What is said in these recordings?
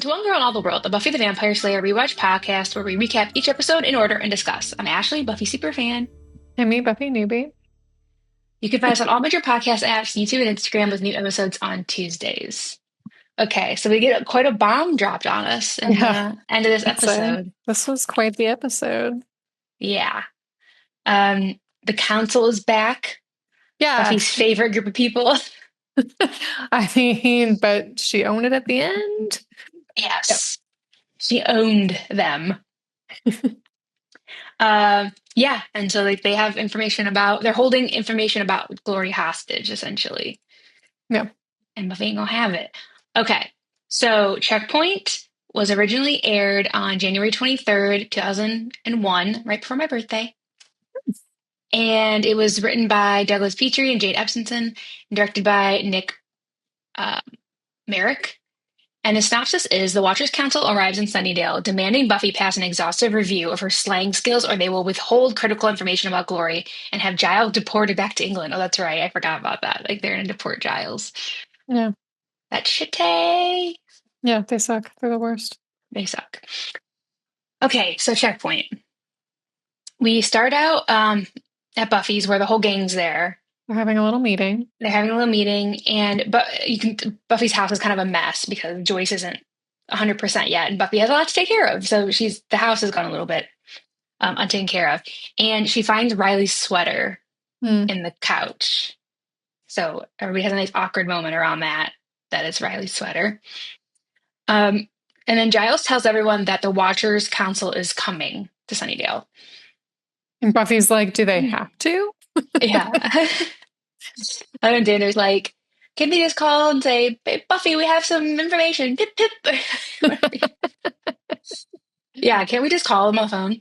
to One Girl in All the World, the Buffy the Vampire Slayer rewatch podcast where we recap each episode in order and discuss. I'm Ashley, Buffy superfan. And me, Buffy newbie. You can find us on all major podcast apps, YouTube, and Instagram with new episodes on Tuesdays. Okay, so we get quite a bomb dropped on us in Yeah, the end of this that's it. episode. This was quite the episode. Yeah. The council is back. Yeah. Buffy's favorite group of people. I mean, but she owned it at the end. Yes. She owned them. Yeah, and so they have information they're holding information about Glory hostage, essentially. Yeah. And Buffy ain't gonna have it. Okay, so Checkpoint was originally aired on January 23rd, 2001, right before my birthday. And it was written by Douglas Petrie and Jade Epstein, and directed by Nick Merrick. And the synopsis is, the Watchers Council arrives in Sunnydale, demanding Buffy pass an exhaustive review of her slang skills or they will withhold critical information about Glory and have Giles deported back to England. Oh, that's right. I forgot about that. Like, they're going to deport Giles. Yeah. That shitty. Yeah, they suck. They're the worst. They suck. Okay, so Checkpoint. We start out at Buffy's where the whole gang's there. They're having a little meeting. And Buffy's house is kind of a mess because Joyce isn't 100% yet, and Buffy has a lot to take care of. So the house has gone a little bit untaken care of, and she finds Riley's sweater in the couch. So everybody has a nice awkward moment around that it's Riley's sweater. And then Giles tells everyone that the Watchers Council is coming to Sunnydale. And Buffy's like, do they have to? Yeah. And Danner's like, can they just call and say, Buffy, we have some information. Pip, pip. Yeah, can't we just call them on the phone?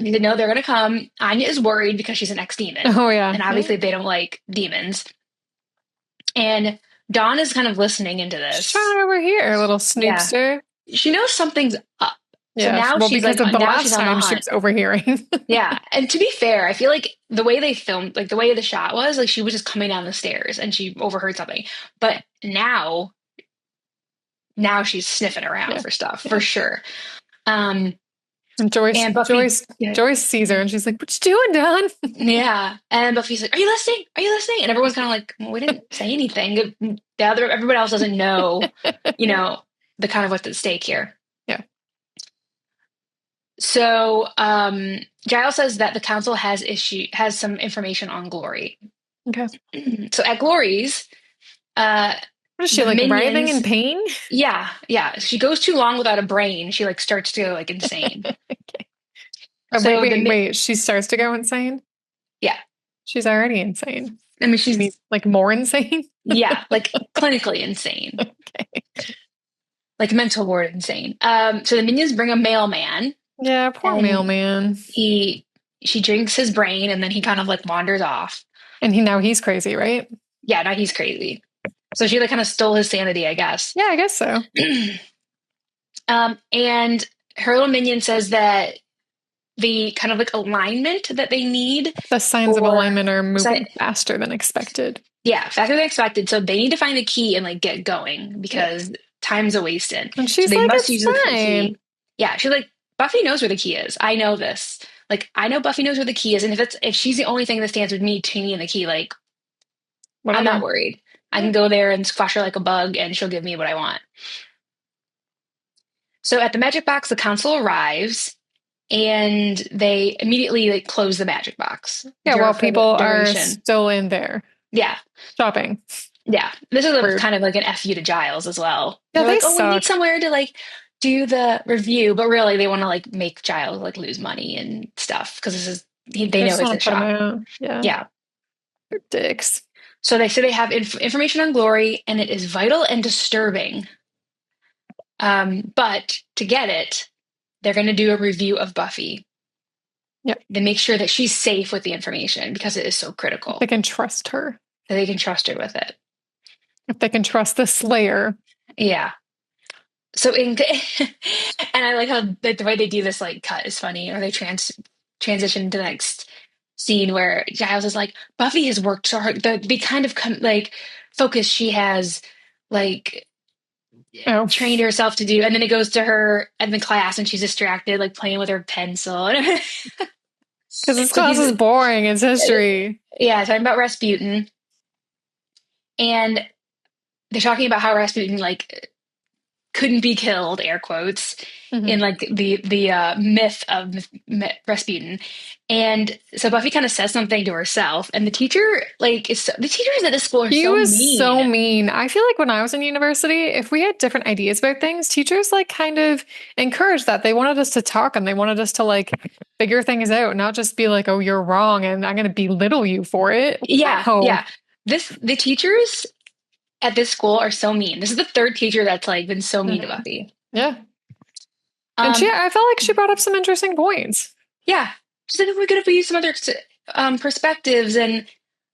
They know they're going to come. Anya is worried because she's an ex-demon. Oh, yeah. And obviously they don't like demons. And Dawn is kind of listening into this. She's over here, a little snoopster. Yeah. She knows something's up. Yeah, so now she's because like, of the now last she's on time the she hunt. was overhearing. Yeah, and to be fair, I feel like the way they filmed, like the way the shot was, like she was just coming down the stairs and she overheard something. But now she's sniffing around for stuff, for sure. And Joyce sees her and she's like, what you doing, Dawn? Yeah. And Buffy's like, are you listening? Are you listening? And everyone's kind of like, well, we didn't say anything. Everybody else doesn't know, the kind of what's at stake here. Yeah. So Giles says that the council has some information on Glory. Okay. So at Glory's, what is she, like, minions, writhing in pain? Yeah. She goes too long without a brain. She like starts to go like insane. Okay. So wait. She starts to go insane? Yeah. She's already insane. I mean, she's like more insane? Yeah, like clinically insane. Okay. Like mental ward insane. So the minions bring a mailman. Yeah, poor mailman. She drinks his brain and then he kind of like wanders off. And now he's crazy, right? Yeah, now he's crazy. So she like kind of stole his sanity, I guess. Yeah, I guess so. And her little minion says that the kind of like alignment that they need. The signs of alignment are moving faster than expected. Yeah, faster than expected. So they need to find the key and like get going because time's a wasted. And she's like, must use the key. Yeah, she's like, Buffy knows where the key is. I know this. Like, I know Buffy knows where the key is. And if she's the only thing that stands with me, Cheney, and the key, like, I'm not worried. I can go there and squash her like a bug and she'll give me what I want. So at the magic box, the council arrives and they immediately like close the magic box. Yeah, while people are still in there. Yeah. Shopping. Yeah. This is kind of like an F you to Giles as well. Yeah, they're like, we need somewhere to like do the review, but really they want to like make Giles like lose money and stuff because they know it's a shop. Yeah. They're dicks. So they say they have information on Glory and it is vital and disturbing. But to get it, they're going to do a review of Buffy. Yeah. They make sure that she's safe with the information because it is so critical. They can trust her. That they can trust her with it. If they can trust the Slayer. Yeah. So and I like how the way they do this like cut is funny, or they transition to the next scene where Giles is like, Buffy has worked so hard. The kind of like focus she has, like Oh. trained herself to do. And then it goes to her in the class and she's distracted, like playing with her pencil. Because this So class is boring. It's history. Yeah, talking about Rasputin. And they're talking about how Rasputin like couldn't be killed, air quotes, in like the myth of Rasputin. And so Buffy kind of says something to herself, and the teacher like the teachers at this school are He so was mean. so mean. I feel like when I was in university, if we had different ideas about things, teachers like kind of encouraged that. They wanted us to talk and they wanted us to like figure things out, not just be like, "Oh, you're wrong," and I'm going to belittle you for it. Yeah, Wow. yeah. The teachers at this school are so mean. This is the third teacher that's like been so mean to Buffy. Yeah. And I felt like she brought up some interesting points. Yeah. She's like, we're going to use some other perspectives and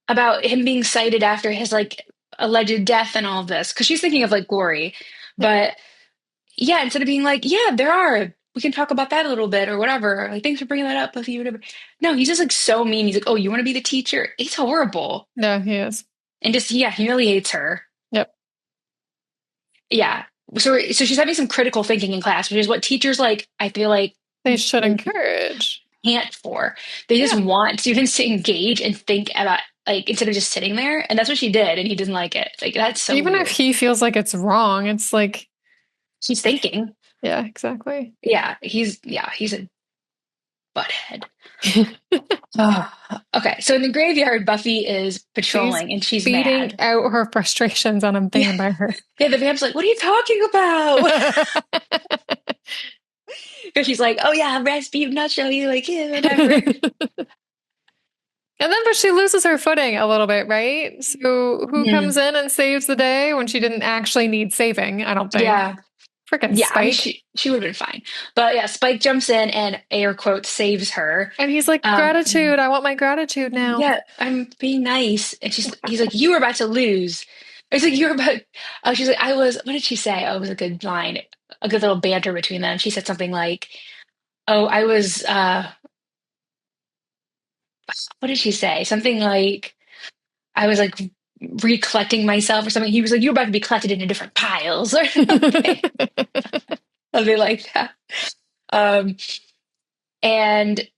about him being cited after his like alleged death and all of this. Cause she's thinking of like Glory. But yeah, instead of being like, yeah, we can talk about that a little bit or whatever. Like, thanks for bringing that up, Buffy, whatever. No, he's just like so mean. He's like, oh, you want to be the teacher? It's horrible. Yeah, he is. And just, humiliates her. Yep. Yeah. So she's having some critical thinking in class, which is what teachers like, I feel like they should encourage. Can't for. They just want students to engage and think about like instead of just sitting there. And that's what she did, and he didn't like it. Like that's so even weird. If he feels like it's wrong, it's like she's thinking. Yeah, exactly. Yeah, he's a butthead. Okay, so in the graveyard, Buffy is patrolling and she's beating mad. out her frustrations on him thinking about her. Yeah, the vamp's like, what are you talking about? Because she's like, oh yeah, Rasputin, not show you like him, whatever. And then, but she loses her footing a little bit, right? So who comes in and saves the day when she didn't actually need saving? I don't think. Yeah. Freaking Spike. I mean, she would have been fine. But yeah, Spike jumps in and air quote saves her. And he's like, gratitude. I want my gratitude now. Yeah, I'm being nice. And he's like, you were about to lose. It's like, you were about, she's like, what did she say? Oh, it was a good line, a good little banter between them. She said something like, oh, I was, what did she say? Something like, I was like recollecting myself or something. He was like, you're about to be collected into different piles or something. Something like that. And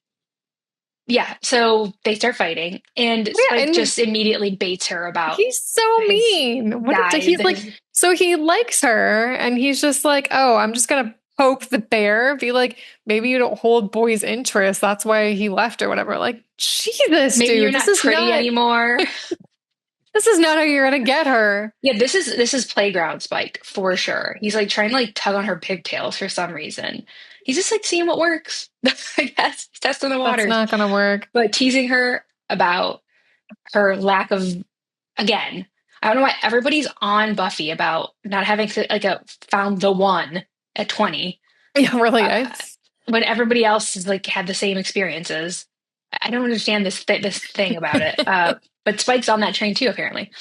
yeah, so they start fighting, and Spike just immediately baits her about. He's so mean. He's like, so he likes her, and he's just like, oh, I'm just gonna poke the bear. Be like, maybe you don't hold boys' interest. That's why he left or whatever. Like, Jesus, maybe dude, you're not pretty anymore. This is not how you're gonna get her. Yeah, this is playground Spike for sure. He's like trying to like tug on her pigtails for some reason. He's just like seeing what works. I guess he's testing the waters. That's not gonna work. But teasing her about her lack of, again, I don't know why everybody's on Buffy about not having like found the one at 20. Yeah, really. When everybody else has like had the same experiences. I don't understand this thing about it. But Spike's on that train too, apparently.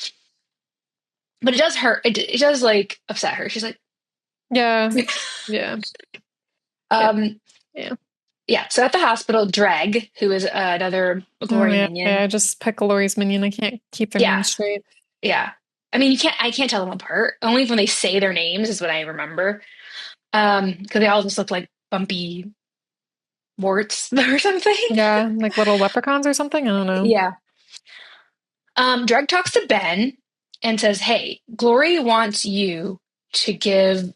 But it does hurt. It does like upset her. She's like, yeah, yeah. Yeah. So at the hospital, Dreg, who is another Glory minion. Yeah, just pick Glory's minion. I can't keep their names straight. Yeah. I mean, I can't tell them apart. Only when they say their names is what I remember. Because they all just look like bumpy warts or something. Yeah, like little leprechauns or something. I don't know. Yeah. Dreg talks to Ben and says, hey, Glory wants you to give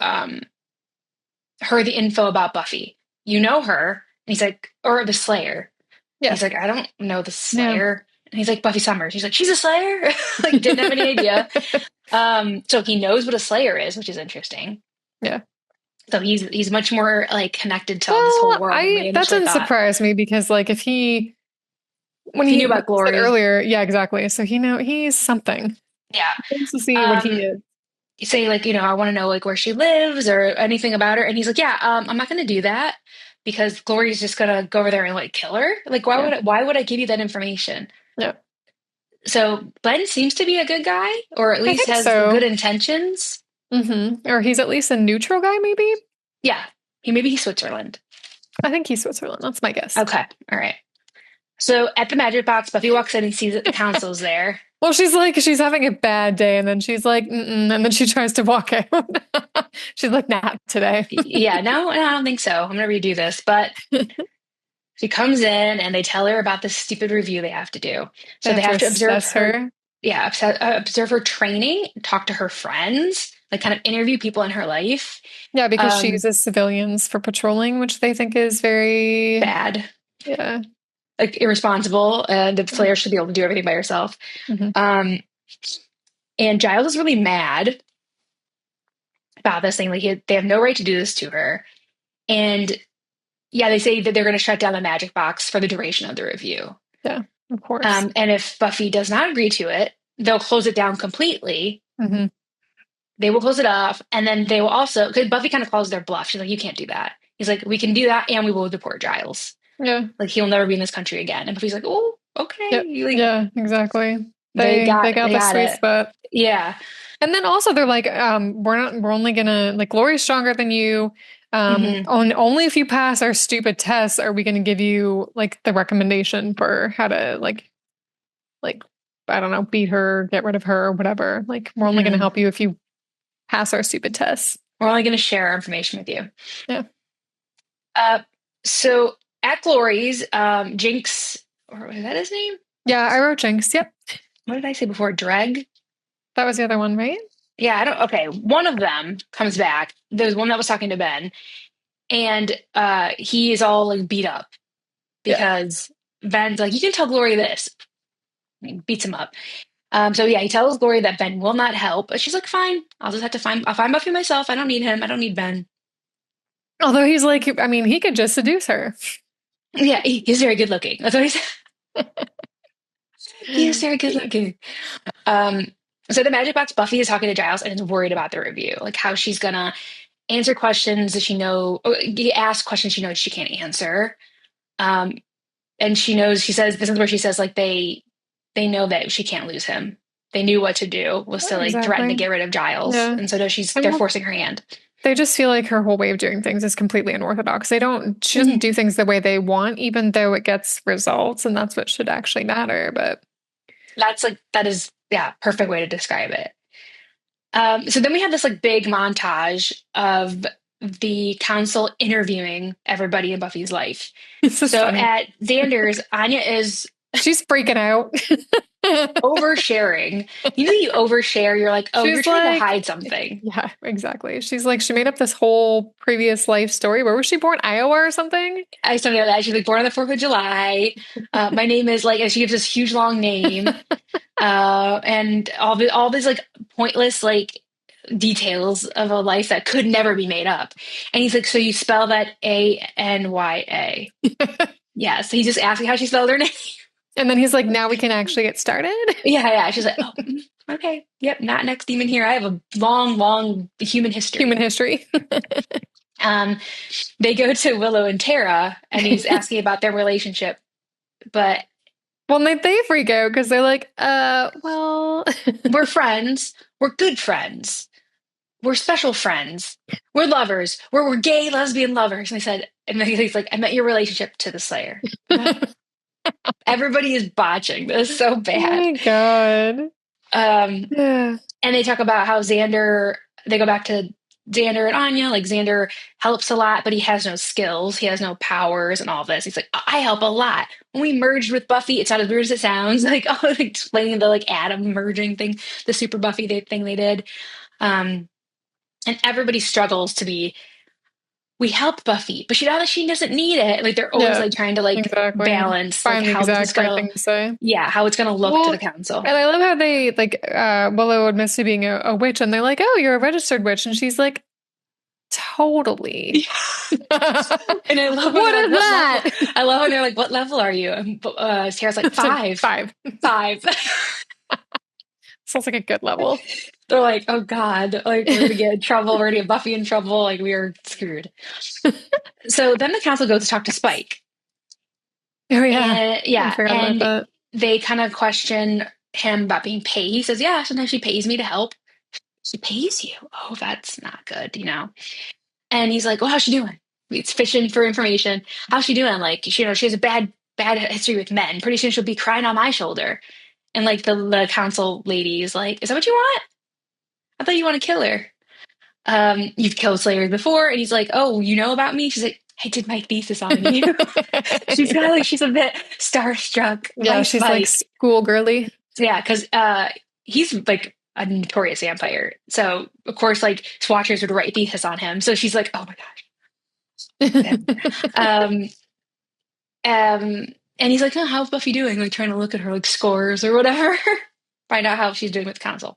her the info about Buffy. You know her. And he's like, or the Slayer. Yeah. He's like, I don't know the Slayer. No. And he's like, Buffy Summers. He's like, she's a Slayer? Like, didn't have any idea. So he knows what a Slayer is, which is interesting. Yeah. So he's much more like connected to this whole world. That didn't surprise me because like if when he knew about Glory earlier, yeah, exactly. So he's something. Yeah. He wants to see what he is. You say like, I want to know like where she lives or anything about her. And he's like, yeah, I'm not going to do that because Glory's just going to go over there and like kill her. Like, why would I give you that information? Yeah. So Ben seems to be a good guy, or at least has good intentions. Mm-hmm. Or he's at least a neutral guy, maybe. Yeah. Maybe he's Switzerland. I think he's Switzerland. That's my guess. Okay. All right. So at the magic box, Buffy walks in and sees that the council's there. Well, she's having a bad day, and then she's like, mm-mm, and then she tries to walk out. She's like, nah, today. Yeah, no, I don't think so. I'm gonna redo this. But she comes in and they tell her about this stupid review they have to do. They So have they to have to observe assess her, her. yeah, observe her training, talk to her friends, like kind of interview people in her life. Yeah, because she Um, uses civilians for patrolling, which they think is very, bad, yeah. like irresponsible, and the Slayer should be able to do everything by herself. Mhm. Um, and Giles is really mad about this thing. Like they have no right to do this to her. And yeah, they say that they're going to shut down the magic box for the duration of the review. Yeah, of course. And if Buffy does not agree to it, they'll close it down completely. Hmm. They will close it off, and then they will also, because Buffy kind of calls their bluff. She's like, "You can't do that." He's like, "We can do that, and we will deport Giles. Yeah. Like he'll never be in this country again." And Buffy's like, "Oh, Yep. okay." Like Yeah, exactly. They got they the got sweet it. spot. Yeah. And then also they're like, we're only gonna like Lori's stronger than you. Hmm. Only if you pass our stupid tests are we gonna give you like the recommendation for how to like I don't know, beat her, get rid of her, or whatever. Like we're only gonna Hmm. help you if you pass our stupid tests. We're only going to share our information with you. Yeah. Uh, so at Glory's, Jinx, or was that his name? Yeah, I wrote Jinx. Yep. What did I say before? Dreg? That was the other one, right? Yeah, I don't. Okay, one of them comes back. There's one that was talking to Ben, and he is all like beat up Yeah. because Ben's like, "You can tell Glory this." He beats him up. So yeah, he tells Glory that Ben will not help, but she's like, "Fine, I'll just have to find. I'll find Buffy myself. I don't need him. I don't need Ben." Although he's like, I mean, he could just seduce her. Yeah, he's very good looking. That's what he said. He is very good looking. Um, so the Magic Box, Buffy is talking to Giles and is worried about the review, like how she's gonna answer questions that she know, or ask questions she knows she can't answer. Um, and she knows, she says, this is where she says, like they know that she can't lose him. They knew what to do was to like threaten to Exactly. get rid of Giles, Yeah. and so now And they're well, forcing her hand. they just feel like her whole way of doing things is completely unorthodox. She doesn't Mhm. do things the way they want, even though it gets results, and that's what should actually matter. But That's like that is yeah, perfect way to describe it. So then we have this like big montage of the council interviewing everybody in Buffy's life. it's just So funny. at Xander's, Anya is She's freaking out. oversharing. You know, you overshare, you're like, oh, you're She's trying to like, hide something. yeah, exactly. She's like, she made up this whole previous life story. Where was she born? Iowa or something? I just don't know that. She's like born on the 4th of July. My name is like, and she gives this huge long name. And all these like pointless like details of a life that could never be made up. And he's like, so you spell that Anya? Yeah. So he's just asking how she spelled her name. And then he's like, now we can actually get started. Yeah, yeah. She's like, oh, okay. Yep, not next demon here. I have a long, long human history. Human history. Um, they go to Willow and Tara, and he's asking about their relationship. But Well, they freak out because they're like, well, we're friends. We're good friends. We're special friends. We're lovers. We're gay lesbian lovers. And I said, and then he's like, I meant your relationship to the Slayer. Everybody is botching this so oh bad. my God. Um, Yeah. and they talk about how Xander, they go back to Xander and Anya, like Xander helps a lot, but he has no skills. He has no powers and all this. He's like, I help a lot. When we merged with Buffy, it's not as weird as it sounds. Like, oh, like explaining the like atom merging thing, the super Buffy thing they did. And everybody struggles to be, we help Buffy, but she doesn't need it. Like they're always Yeah, like trying to like exactly. balance like Find the how this is exact right gonna, thing to say. yeah, how it's gonna look to Well, the council. and I love how they like Willow admits to being a witch, and they're like, "Oh, you're a registered witch," and she's like, "Totally." And I love when What they're like, is what that? level? I love when they're like, what level are you? And Tara's like, It's like five, 5. five. Sounds like a good level. They're like, oh God, like we're gonna get in trouble. We're gonna get Buffy in trouble. Like we are screwed. So then the council goes to talk to Spike. Oh yeah, And I yeah, forgot about and that. they kind of question him about being paid. He says, yeah, sometimes she pays me to help. She pays you. Oh, that's not good, you know? And he's like, well, how's she doing? It's fishing for information. How's she doing? Like, she has a bad bad history with men. Pretty soon she'll be crying on my shoulder. And like the council lady is like, is that what you want? I thought you want to kill her. You've killed slayers before. And he's like, oh, you know about me? She's like, I did my thesis on you. She's kind of like, she's a bit starstruck Yeah, by she's like Spike. schoolgirly. Yeah, because he's like a notorious vampire. So of course, like Swatchers would write thesis on him. So she's like, oh my gosh. Um, and he's like, oh, how's Buffy doing? Like trying to look at her like scores or whatever, find out how she's doing with council.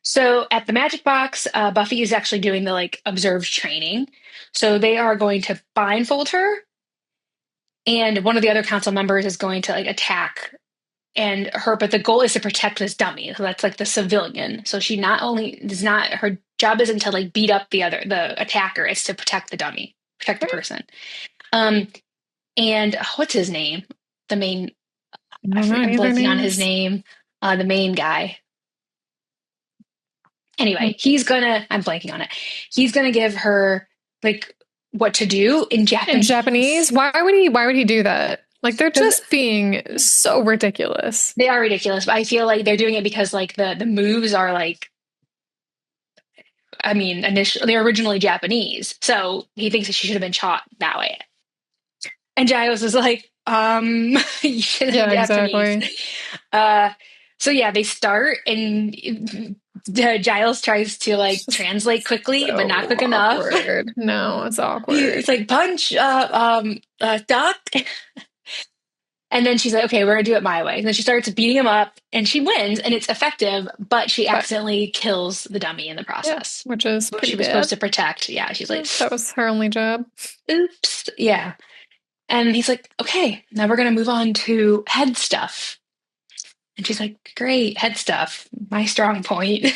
So at the Magic Box, Buffy is actually doing the like observed training. So they are going to blindfold her, and one of the other council members is going to like attack and her, but the goal is to protect this dummy. So that's like the civilian. So she not only is not her job isn't to like beat up the attacker, it's to protect the dummy, protect the person. And what's his name? The main I'm blanking on his name. The main guy. Anyway, I'm blanking on it. He's gonna give her like what to do in Japanese. In Japanese? Why would he do that? Like they're just being so ridiculous. They are ridiculous, but I feel like they're doing it because like the moves are like, I mean, initially they're originally Japanese, so he thinks that she should have been taught that way. And Giles is like, you should have Japanese. Exactly. So yeah, they start and Giles tries to like translate quickly, but not quick enough. No, it's awkward. It's like punch, duck. And then she's like, okay, we're gonna do it my way. And then she starts beating him up and she wins and it's effective, but she accidentally kills the dummy in the process. Yeah, which is pretty she was supposed to protect. Yeah, she's like, that was her only job. Oops. Yeah. And he's like, okay, now we're gonna move on to head stuff. And she's like, great, head stuff, my strong point.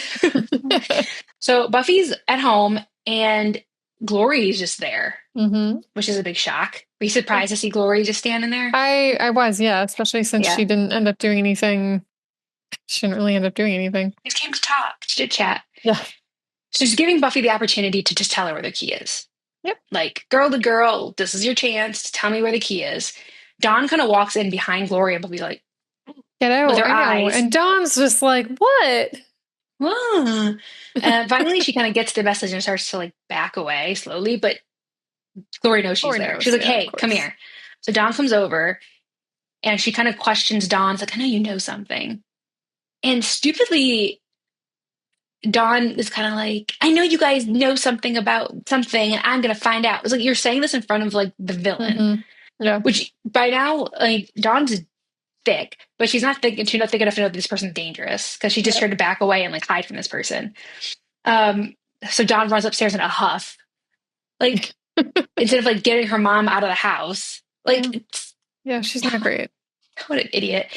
So Buffy's at home and Glory is just there, which is a big shock. Were you surprised to see Glory just standing there? I was, yeah, especially since she didn't end up doing anything. She didn't really end up doing anything. She came to talk, to chat. Yeah. She's giving Buffy the opportunity to just tell her where the key is. Yep. Like, girl to girl, this is your chance to tell me where the key is. Dawn kind of walks in behind Glory and Buffy's like, get out, with her eyes. And Dawn's just like, what? Finally, she kind of gets the message and starts to like back away slowly, but Glory knows she's there. She's like, hey, come here. So Dawn comes over and she kind of questions Dawn. It's like, I know you know something. And stupidly, Dawn is kind of like, I know you guys know something about something and I'm going to find out. It's like, you're saying this in front of like the villain. Yeah. Which by now, like, Dawn's thick, but she's not thick enough to know that this person's dangerous because she just tried to back away and like hide from this person. So Dawn runs upstairs in a huff, like instead of like getting her mom out of the house. Like, yeah, she's not great. What an idiot.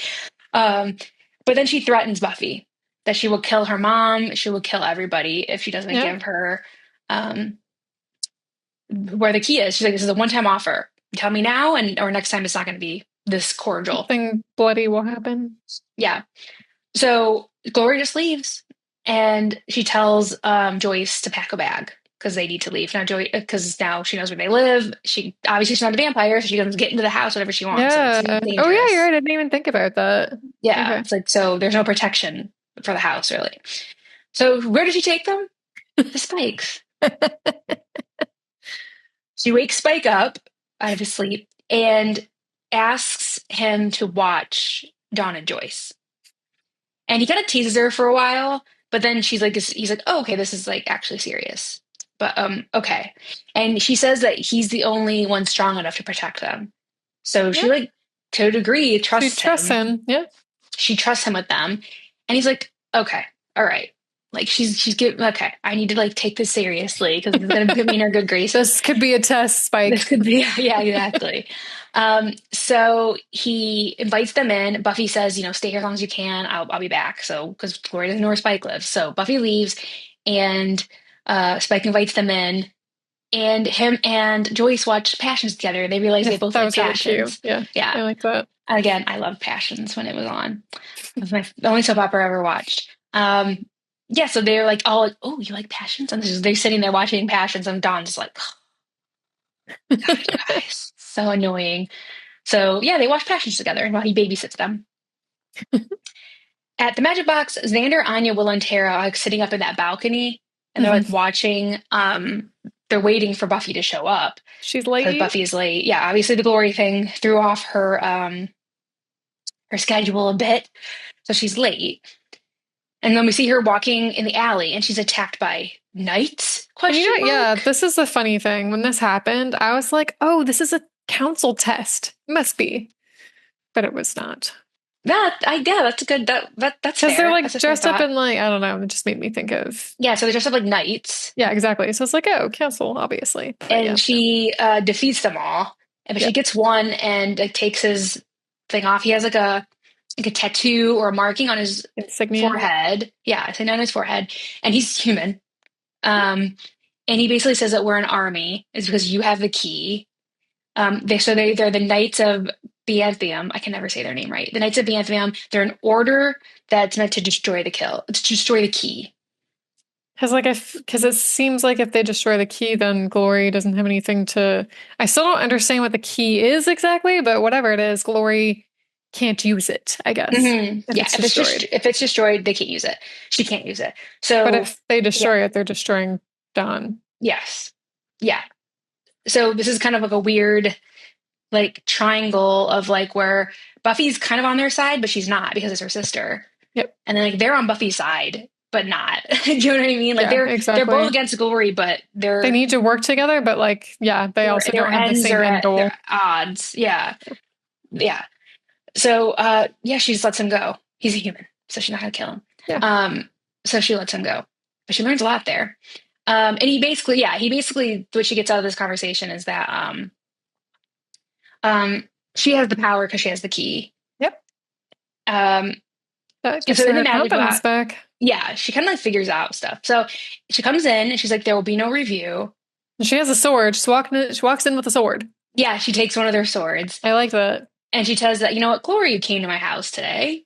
But then she threatens Buffy that she will kill her mom. She will kill everybody if she doesn't give her where the key is. She's like, this is a one-time offer. Tell me now, or next time it's not going to be this cordial. Something bloody will happen. Yeah. So Glory just leaves, and she tells Joyce to pack a bag because they need to leave now. Because now she knows where they live. She obviously she's not a vampire, so she can get into the house whenever she wants. Yeah. So oh yeah, you're right. I didn't even think about that. Yeah. Okay. It's like, so there's no protection for the house really. So where does she take them? The Spikes. She wakes Spike up out of his sleep and asks him to watch Dawn and Joyce. And he kind of teases her for a while, but then he's like, oh, okay, this is like actually serious. But okay. And she says that he's the only one strong enough to protect them. So she like, to a degree, trusts him. Yeah. She trusts him with them. And he's like, okay, all right. Like she's giving, okay, I need to like take this seriously because it's going to put me in her good graces. This could be a test, Spike. This could be, yeah, exactly. So he invites them in. Buffy says, stay here as long as you can. I'll be back. So, because Glory doesn't know where Spike lives. So Buffy leaves and Spike invites them in. And him and Joyce watch Passions together. They realize they both like Passions. Really yeah, I like that. Again, I love Passions when it was on. It was the only soap opera I ever watched. Yeah, so they're like all like, oh, you like Passions? And they're sitting there watching Passions, and Dawn's just like, God, you guys, so annoying. So yeah, they watch Passions together while he babysits them. At the Magic Box, Xander, Anya, Will, and Tara are like sitting up in that balcony, and they're like Mhm. watching. They're waiting for Buffy to show up She's because late. Buffy's late. Yeah, obviously the glory thing threw off her schedule a bit, so she's late. And then we see her walking in the alley, and she's attacked by knights? And you Question know, yeah, mark. this is the funny thing. When this happened, I was like, oh, this is a council test. Must be. But it was not. Yeah, that's a good that's Because they're fair. like That's a fair dressed up thought. in like, I don't know, it just made me think of, Yeah, so they dress up like knights, yeah, exactly. So it's like, oh, council, obviously. But and yeah. she defeats them all. But she Yep. gets one and like takes his thing off. He has like a tattoo or a marking on his Insignia. forehead. Yeah, it's on his forehead, and he's human. Um, and he basically says that we're an army is because you have the key. They're the Knights of Bianthium. I can never say their name right. The Knights of Bianthium. They're an order that's meant to destroy to destroy the key. Because like if because it seems like if they destroy the key, then Glory doesn't have anything to. I still don't understand what the key is exactly, but whatever it is, Glory can't use it, I guess, if Yeah, it's destroyed. if it's destroyed, they can't use it. She can't use it. But So if they yeah, destroy it, they're destroying Dawn. yes, yeah. So this is kind of like a weird like triangle of like where Buffy's kind of on their side, but she's not because it's her sister. Yep. And then like they're on Buffy's side, but not. Do you know what I mean? Like Yeah, they're both exactly. against Glory, but They need to work together, but like, yeah, they also their don't have the ends same are end at goal. their odds. Yeah. Yeah. So yeah, she just lets him go. He's a human, so she's not gonna kill him. Yeah. So she lets him go. But she learns a lot there. And he basically what she gets out of this conversation is that she has the power because she has the key. Yep. Um, That and gives so in her the her magic confidence box, back. yeah, she kind of like figures out stuff. So she comes in and she's like, there will be no review. And she has a sword. She walks in with a sword. Yeah, she takes one of their swords I like that. and she says that, you know what, Glory came to my house today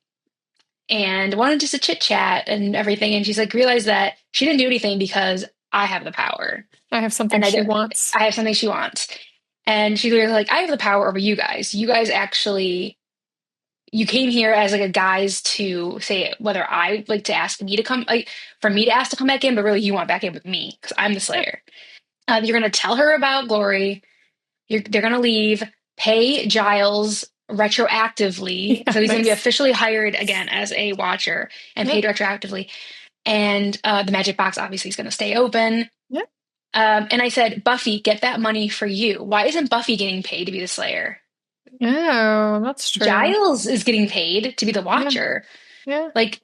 and wanted just a chit chat and everything. And she's like, realized that she didn't do anything because I have the power I have something and she wants. I have something she wants. And she's like, I have the power over you guys. You guys actually, you came here as like a guise to say whether I like to ask me to come, like for me to ask to come back in, but really you want back in with me because I'm the Yep. Slayer. You're going to tell her about Glory. They're going to leave, pay Giles retroactively. Yeah, So he's going to be nice. officially hired again as a watcher and paid Yep. retroactively. And the magic box obviously is going to stay open. Yep. And I said, Buffy, get that money for you. Why isn't Buffy getting paid to be the Slayer? Oh, that's true. Giles is getting paid to be the Yeah. watcher. Yeah. Like,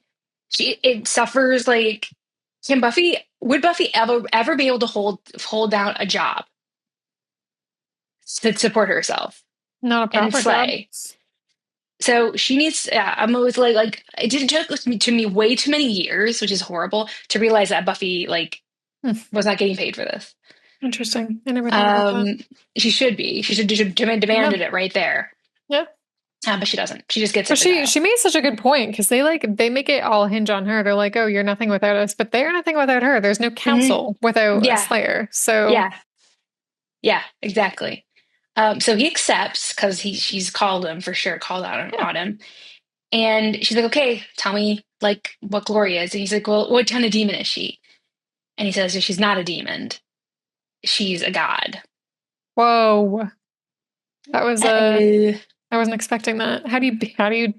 it suffers like, would Buffy ever be able to hold down a job to support herself Not a and proper job. slay? So she needs. I'm always like it didn't take to me way too many years, which is horrible, to realize that Buffy like Hmm. was not getting paid for this. Interesting. I never thought about that. She should be. She should Yeah. demanded it right there. Yeah. But she doesn't. She just gets But it for she Giles. made such a good point because they make it all hinge on her. They're like, oh, you're nothing without us, but they're nothing without her. There's no Hmm. council without a Yeah, Slayer. So yeah, yeah, exactly. So he accepts because she's called him for sure, called out yeah. on him, and she's like, "Okay, tell me like what Glory is." And he's like, "Well, what kind of demon is she?" And he says, "She's not a demon. She's a god." Whoa. That was Uh, I wasn't expecting that. How do you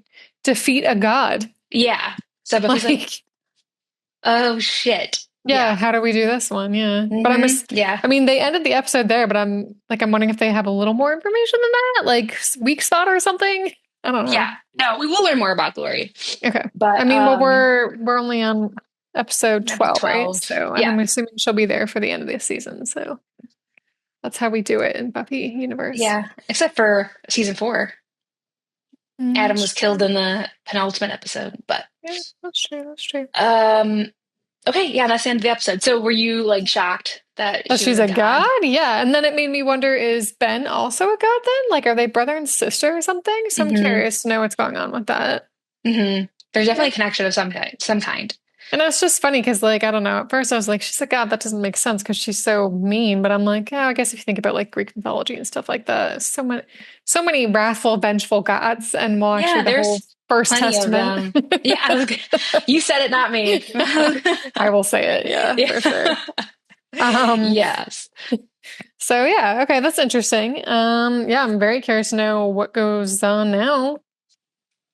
defeat a god? yeah. So Buffy's like, Like, "Oh shit." yeah, Yeah. how do we do this one? Yeah. But Yeah. I mean, they ended the episode there, but I'm wondering if they have a little more information than that, like weak spot or something. I don't know. Yeah. No, we will learn more about Glory, Okay. I but mean, well, we're only on episode number 12, right? 12. So, and Yeah. I'm assuming she'll be there for the end of the season. So that's how we do it in Buffy universe. Yeah. Except for season 4. Adam That's was killed true. in the penultimate episode, but Yeah, that's true. That's true. um okay, yeah, that's the end of the episode. So were you like shocked that But she was she's a a god? god? Yeah. And then it made me wonder, is Ben also a god then? Like, are they brother and sister or something? So I'm Mm-hmm. curious to know what's going on with that. Mm-hmm. There's definitely Yeah. a connection of some kind. Some kind. And it's just funny because, like, I don't know. At first, I was like, she's like, God, that doesn't make sense because she's so mean. But I'm like, oh, I guess if you think about like Greek mythology and stuff like that, so many wrathful, vengeful gods, and well, actually, Yeah, the whole there's First plenty of Testament. them. Yeah, you said it, not me. I will say it, yeah, Yeah. for sure. Um, Yes. so yeah, okay, that's interesting. Yeah, I'm very curious to know what goes on now.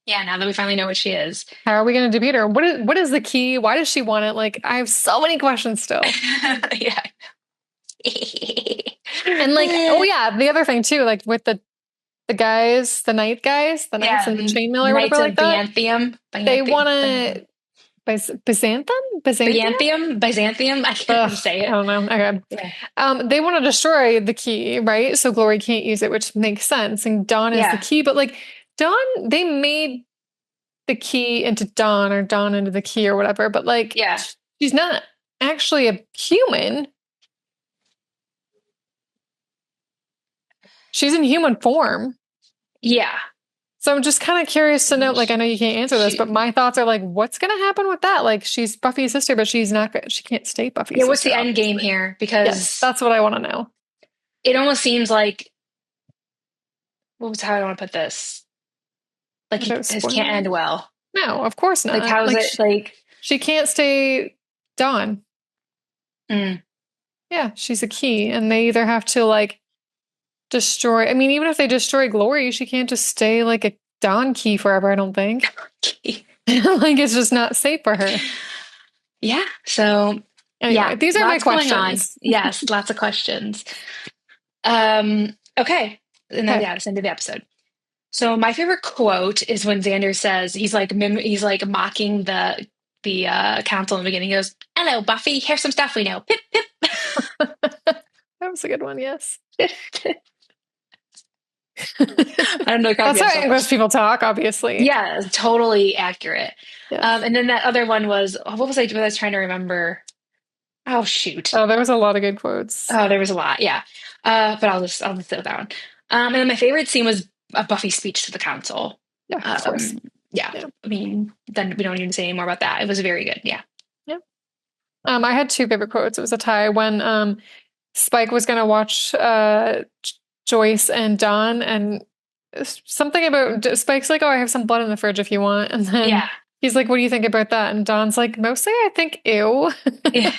Yeah, now that we finally know what she is. How are we going to defeat her? What is the key? Why does she want it? Like, I have so many questions still. Yeah. And like, oh yeah, the other thing too, like with the guys, the night guys, the knights Yeah, and the chainmail or whatever Knights like of that, Byzantium. they want to Byzantium? Byzantium. I can't Ugh, even say I it. don't know. Okay. Yeah. They want to destroy the key, right? So Glory can't use it, which makes sense. And Dawn is the Yeah. key, but like Dawn, they made the key into Dawn or Dawn into the key or whatever, but like Yeah. she's not actually a human. She's in human form. Yeah. So I'm just kind of curious to know, like, I know you can't answer this, but She, my thoughts are like, what's going to happen with that? Like, she's Buffy's sister, but she's not, she can't stay Buffy's yeah, what's sister, the end game obviously. here? Yes, Because that's what I want to know. it almost seems like, what was how I want to put this? Like Without this can't end spoiling. well. No, of course Like not. how is Like, it like she can't stay Dawn. mm, Yeah, she's a key, and they either have to, like, destroy. I mean, even if they destroy Glory, she can't just stay, like, a Dawn key forever, I don't think. Like, it's just not safe for her. yeah. So Anyway, yeah, these are my lots going on. questions. Yes, lots of questions. Okay. And then Okay. yeah, it's the end of the episode. So my favorite quote is when Xander says he's like mocking the council in the beginning. He goes, "Hello, Buffy. Here's some stuff we know." Pip That was a good one, yes. pip. I don't know. Crack me That's up how so English much. people talk, obviously. Yeah, totally accurate. Yes. And then that other one was what was I was trying to remember? Oh shoot. Oh, there was a lot of good quotes. Oh, there was a lot. Yeah. But I'll just sit with that one. And then my favorite scene was a Buffy speech to the council. Yeah, of course. Um, yeah. Yeah. I mean, then we don't even say any more about that. It was very good. Yeah. Yeah. I had two favorite quotes. It was a tie when Spike was gonna watch Joyce and Dawn, and something about Spike's like, "Oh, I have some blood in the fridge if you want," and then Yeah. he's like, "What do you think about that?" And Dawn's like, "Mostly, I think ew." Yeah.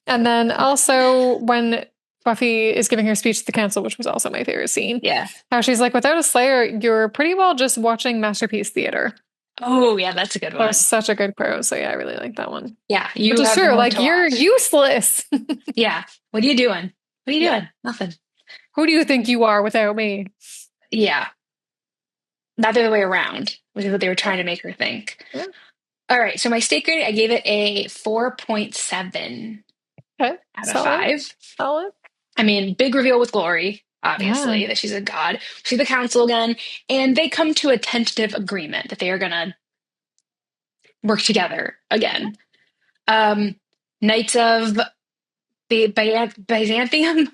And then also when Buffy is giving her speech to the council, which was also my favorite scene, Yeah. how she's like, "Without a Slayer, you're pretty well just watching masterpiece theater." Oh, yeah. That's a good That was one. such a good quote. So yeah, I really like that one. Yeah. Which You is have true. more Like, to you're watch. useless. Yeah. What are you doing? What are you Yeah. doing? Nothing. Who do you think you are without me? Yeah. Not the other way around, which is what they were trying to make her think. Yeah. All right. So my stake rating, I gave it a 4.7 Okay. out of Solid. 5. Solid. I mean, big reveal with Glory, Yeah. obviously, that she's a god. She's the council again. And they come to a tentative agreement that they are going to work together again. Knights of Byzantium,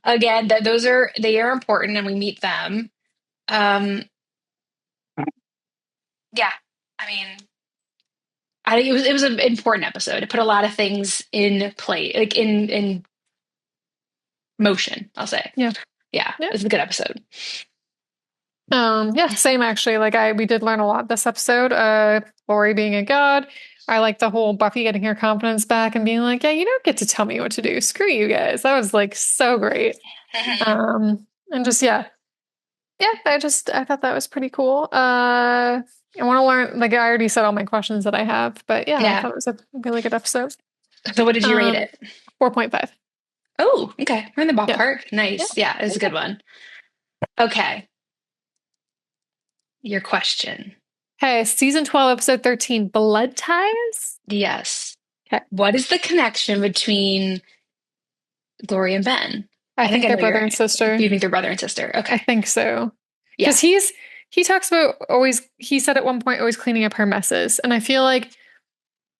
again, that they are important and we meet them. Yeah, I mean, it was an important episode. It put a lot of things in play, like in motion, I'll say. Yeah. Yeah, Yeah. it was a good episode. Yeah, same actually. Like we did learn a lot this episode. Lori being a god. I like the whole Buffy getting her confidence back and being like, yeah, you don't get to tell me what to do. Screw you guys. That was like so great. And just yeah, I thought that was pretty cool. I want to learn, like I already said all my questions that I have, but yeah, I Yeah. thought it was a really good episode. So what did you rate it? 4.5. Oh, okay. We're in the Yeah. ballpark. Nice. Yeah, it was a good one. Okay. Your question. Okay, season 12, episode 13, Blood Ties? Yes. Okay. What is the connection between Glory and Ben? I think I they're know brother and sister. You think they're brother and sister? I Okay. think so. Yeah. Because he talks about he said at one point always cleaning up her messes. And I feel like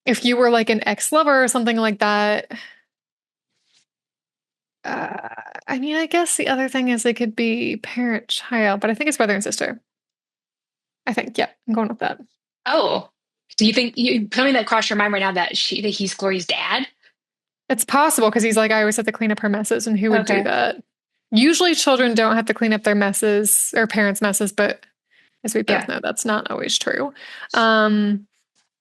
if you were like an ex-lover or something like that, I mean, I guess the other thing is they could be parent-child, but I think it's brother and sister. I think, yeah, I'm going with that. Oh, Do you think something that crossed your mind right now that he's Glory's dad? It's possible because he's like, I always have to clean up her messes, and who would do Okay. that? Usually children don't have to clean up their messes or parents' messes, but as we both Yeah. know, that's not always true.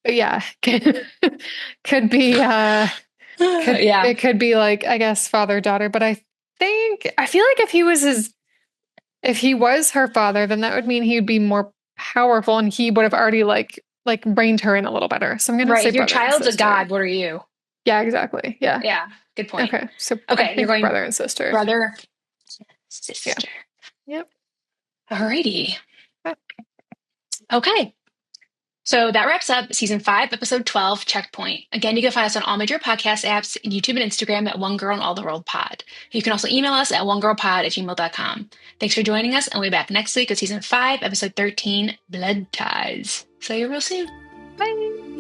But yeah, could be Yeah. it could be like, I guess, father daughter, but I feel like if he was her father, then that would mean he would be more powerful and he would have already like reined her in a little better. So I'm gonna Right. say If your brother and child's a sister. god, what are you? Yeah, exactly. Yeah. Yeah. Good point. Okay. So I Okay. You're think going brother and sister. brother, Yeah. sister. Yep. Alrighty. Okay. So that wraps up season 5, episode 12, Checkpoint. Again, you can find us on all major podcast apps, YouTube and Instagram at One Girl in All the World Pod. You can also email us at onegirlpod@gmail.com. Thanks for joining us, and we'll be back next week with season 5, episode 13, Blood Ties. See you real soon. Bye.